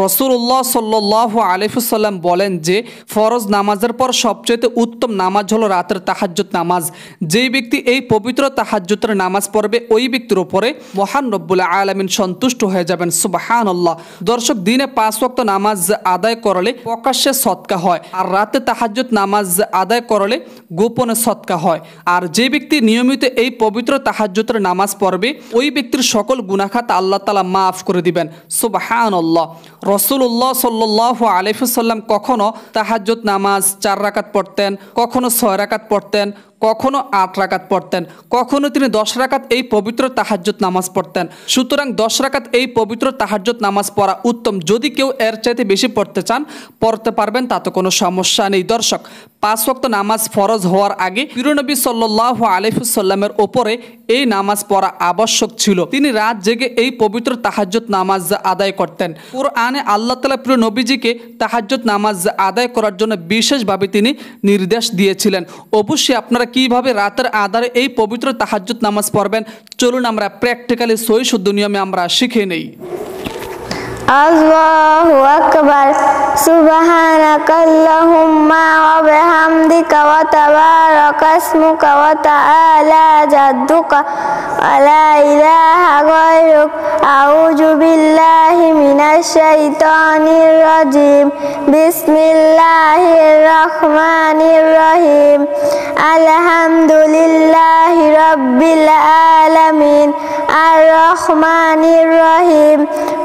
রাসূলুল্লাহ সাল্লাল্লাহু আলাইহি ওয়াসাল্লাম বলেন যে ফরজ নামাজের পর সবচেয়ে উত্তম নামাজ হলো রাতের তাহাজ্জুদ নামাজ। যেই ব্যক্তি এই পবিত্র তাহাজ্জুদের নামাজ পড়বে ওই ব্যক্তির উপরে মহান রব্বুল আলামিন সন্তুষ্ট হয়ে যাবেন। সুবহানাল্লাহ। দর্শক, দিনে 5 ওয়াক্ত নামাজ আদায় করলে প্রকাশ্যে সদকা হয়, আর রাতে তাহাজ্জুদ নামাজ আদায় করলে গোপনে সদকা হয়। আর যে ব্যক্তি নিয়মিত এই পবিত্র তাহাজ্জুদের নামাজ পড়বে ওই ব্যক্তির সকল গুনাহ খাতা আল্লাহ তাআলা মাফ করে দিবেন। সুবহানাল্লাহ। রাসূলুল্লাহ সাল্লাল্লাহু আলাইহি ওয়াসাল্লাম কখনো তাহাজ্জুদ নামাজ 4 রাকাত পড়তেন, কখনো 6 রাকাত পড়তেন, কখনো 8 রাকাত পড়তেন, কখনো তিনি 10 রাকাত এই পবিত্র তাহাজ্জুদ নামাজ পড়তেন। সুতরাং 10 রাকাত এই পবিত্র তাহাজ্জুদ নামাজ পড়া উত্তম। যদি কেউ এর চাইতে বেশি পড়তে চান পড়তে পারবেন, তাতে কোনো সমস্যা নেই। দর্শক, 5 ওয়াক্ত নামাজ ফরজ হওয়ার আগে প্রিয়নবী সাল্লাল্লাহু আলাইহি ওয়াসাল্লামের ওপরে এই নামাজ পড়া আবশ্যক ছিল। তিনি রাত জেগে এই পবিত্র তাহাজ্জুদ নামাজ আদায় করতেন। কুরআনে আল্লাহ তাআলা প্রিয় নবীজিকে তাহাজ্জুদ নামাজ আদায় করার জন্য বিশেষভাবে তিনি নির্দেশ দিয়েছিলেন। অবশ্যই আপনারা কিভাবে রাতের আধারে এই পবিত্র তাহাজ্জুদ নামাজ পড়বেন চলুন আমরা প্র্যাকটিক্যালি সহি শুদ্ধ নিয়মে আমরা শিখে নেই। আল্লাহু আকবার। সুবহানাকাল্লাহুম্মা ওয়া বিহামদিকা ওয়া তাবারাকা ইসমুকা ওয়া তাআলা জাদ্দুকা ওয়া লা ইলাহা গায়রুক। আউযু বিল্লাহি মিনাশ শাইতানির রাজিম। বিসমিল্লাহির রহমানির রহিম। আলহামদুলিল্লাহি রাব্বিল আলামিন আর রহমানির রহিম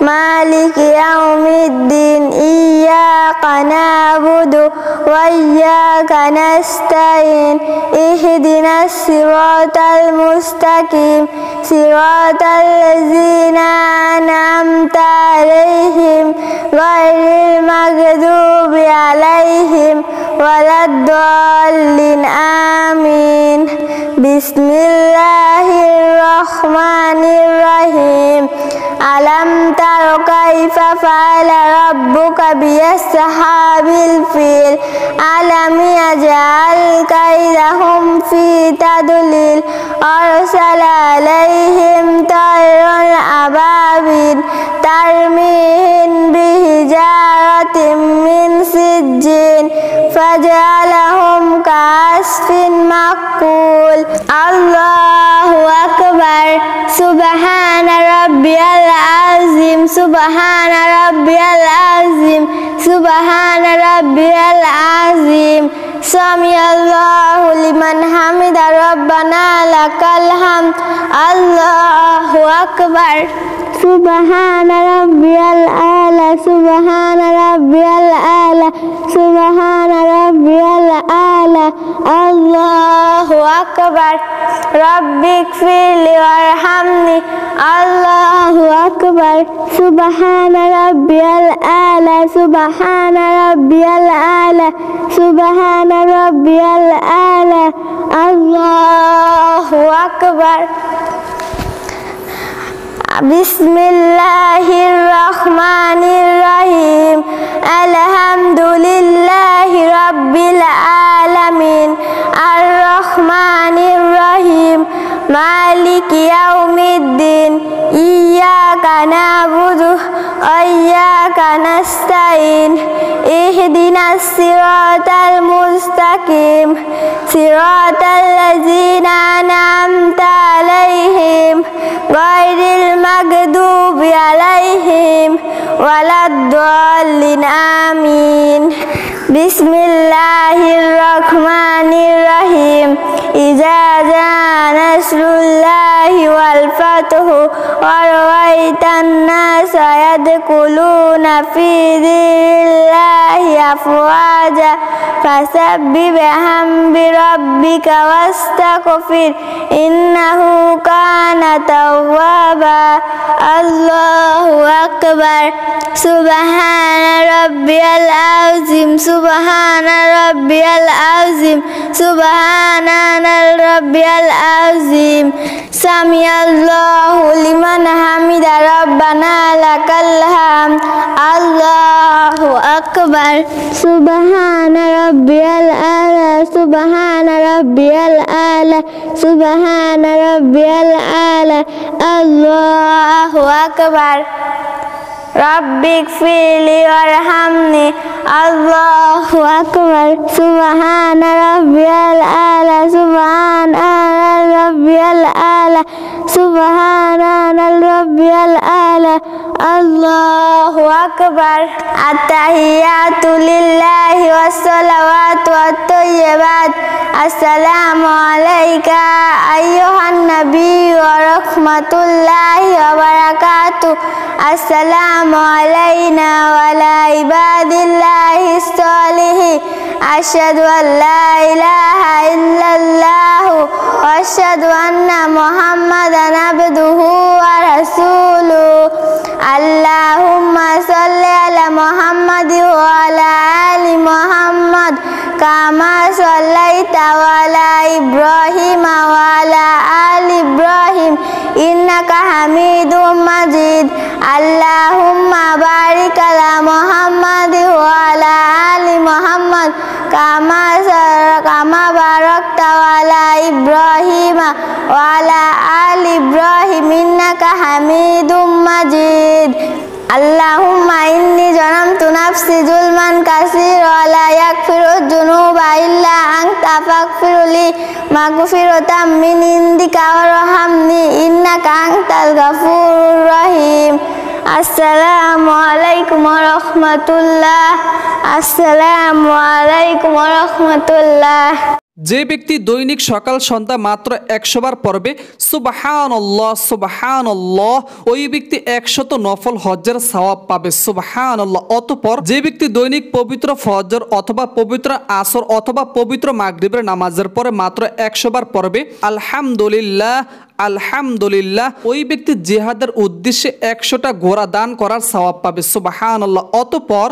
মালিকি ইয়াউমিদ্দিন। ইয়্যাকা না'বুদু ওয়া ইয়্যাকা নাস্তাইন। ইহদিনাস সিরাতাল মুস্তাকিম সিরাতাল লাযিনা আন'আমতা আলাইহিম গায়রিল মাগদুবি আলাইহিম ওয়ালাদ-দাল্লিন। আমিন। বিসমিল্লাহির রহমানির রহিম। আলাম তারা কাইফা ফাআলা রাব্বুকা বিআসহাবিল ফিল। আলাম ইয়াজআল কাইদাহুম ফি তাদলিল। আরসালা আলাইহিম তায়রান আবাবিল তারমিহিম বিহিজারাতিম মিন সিজ্জিন ফাজআলাহুম কাআসফিন মাকুল। আল্লাহু আকবার। সুবহানা রাব্বিয়াল আযীম। সুবহানা রাব্বিয়াল আযীম। সুবহানা রাব্বিয়াল আযীম। সামিআল্লাহু লিমান হামিদা। রব্বানা লাকাল হামদ। আল্লাহু আকবার। সুবহানা রাব্বিয়াল আলা। সুবহানা রাব্বিয়াল আলা। সুবহানা রাব্বিয়াল আলা। আল্লাহু আকবার। রব্বিগফিরলি ওয়ারহামনি। আল্লাহু আকবার। সুবহানা রাব্বিয়াল আলা। সুবহানা রাব্বিয়াল আলা। সুবহানা রাব্বিয়াল আলা। আল্লাহু আকবার। বিসমিল্লাহির রহমানির রহিম। আলহামদুলিল্লাহি রাব্বিল আলামিন আর রহমানির রহিম মালিকি ইয়াউমিদ্দিন। ইয়্যাকা না'বুদু ওয়া ইয়্যাকা নাস্তাইন। ইহদিনাস সিরাতাল মুস্তাকিম সিরাতাল লাযিনা আন'আমতা আলাইহিম গায়রিল মাগদুবি আলাইহিম ওয়ালাদ-দাল্লিন। আমিন। বিসমিল্লাহির রহমানির রহিম। ইযা জাআ নাসরুল্লাহি ওয়াল ফাতহু ওয়া রাআইতান নাসা ইয়াদখুলুনা ফি দীনিল্লাহি আফওয়াজা ফাসাব্বিহ বিহামদি রাব্বিকা ওয়াস্তাগফির ইন্নাহু কানা তাওয়াবা। আল্লাহু আকবার। সুবহানা রাব্বিয়াল আযীম। সুবহানা রাব্বিয়াল আযীম। সুবহানা রাব্বিয়াল আযীম। সামিআল্লাহু লিমান হামিদা। রব্বানা লাকাল হামদ। আল্লাহু আকবার। সুবহানা রাব্বিয়াল আলা। সুবহানা রাব্বিয়াল আলা। সুবহানা রাব্বিয়াল আলা। আল্লাহু আকবার। ربي اغفر لي وارحمني الله أكبر سبحان ربي الأعلى سبحان ربي الأعلى سبحان ربي الأعلى الله أكبر التحيات لله والصلوات والطيبات السلام عليك أيها النبي ورحمة الله وبركاته السلام علينا وعلى عباد الله الصالحين أشهد أن لا إله إلا الله وأشهد أن محمدا عبده ورسوله اللهم صل على محمد وعلى آل محمد كما صليت على إبراهيم وعلى آل إبراهيم إنك حميد مجيد اللهم بارك على محمد وعلى آل محمد كما باركت على إبراهيم وعلى آل إبراهيم إنك حميد مجيد اللهم إني ظلمت نفسي ظلما كثيرا ولا يغفر الذنوب إلا أنت فاغفر لي مغفرة من عندك وارحمني إنك أنت الغفور الرحيم السلام عليكم ورحمة الله السلام عليكم ورحمة الله যে ব্যক্তি দৈনিক সকাল সন্ধ্যা মাত্র 100 বার পড়বে সুবহানাল্লাহ সুবহানাল্লাহ, ওই ব্যক্তি 100 নফল হজ্জের সওয়াব পাবে সুবহানাল্লাহ। অতঃপর যে ব্যক্তি দৈনিক পবিত্র ফজর অথবা পবিত্র আসর অথবা পবিত্র মাগরিবের নামাজের পরে মাত্র 100 বার পড়বে আলহামদুলিল্লাহ আলহামদুলিল্লাহ, ওই ব্যক্তি জিহাদের উদ্দেশ্যে 100টা ঘোড়া দান করার সওয়াব পাবে সুবহানাল্লাহ। অতঃপর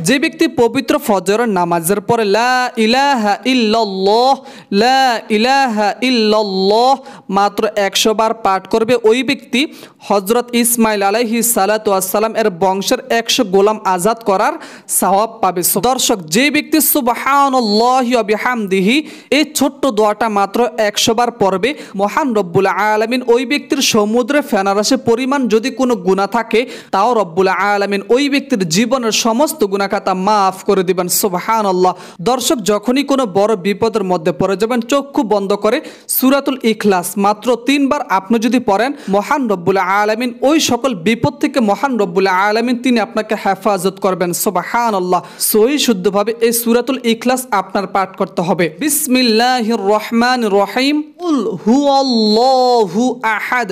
যে ব্যক্তি পবিত্র ফজরের নামাজের পরে লা ইলাহা ইল্লাল্লাহ লা ইলাহা ইল্লাল্লাহ মাত্র 100 বার পাঠ করবে, ওই ব্যক্তি হযরত ইসমাইল আলাইহিস সালাতু ওয়াস সালাম এর বংশের 100 গোলাম আজাদ করার সওয়াব পাবে। দর্শক, যে ব্যক্তি সুবহানাল্লাহি ওয়া বিহামদিহি এই ছোট্ট দোয়াটা মাত্র 100 বার পড়বে, মহান রব্বুল আলামিন ওই ব্যক্তির সমুদ্রে ফেনারাশি পরিমাণ যদি কোনো গুনাহ থাকে তাও রব্বুল আলামিন ওই ব্যক্তির জীবনের সমস্ত গুনাহ খাতা মাফ করে দিবেন সুবহানাল্লাহ। দর্শক, যখনই কোনো বড় বিপদের মধ্যে পড়ে যাবেন চক্ষু বন্ধ করে সূরাতুল ইখলাস মাত্র 3 বার আপনি যদি পড়েন, মহান রব্বুল আলামিন ওই সকল বিপদ থেকে মহান রব্বুল আলামিন তিনি আপনাকে হেফাজত করবেন সুবহানাল্লাহ। সহি শুদ্ধভাবে এই সূরাতুল ইখলাস আপনার পাঠ করতে হবে। বিসমিল্লাহির রহমানির রহিম কুল হুয়াল্লাহু আহাদ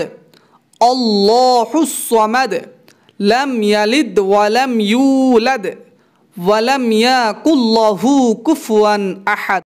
আল্লাহুস সামাদ লাম ইয়ালিদ ওয়া লাম ইউলাদ ওয়া লাম ইয়াকুল লাহু কুফুয়ান আহাদ।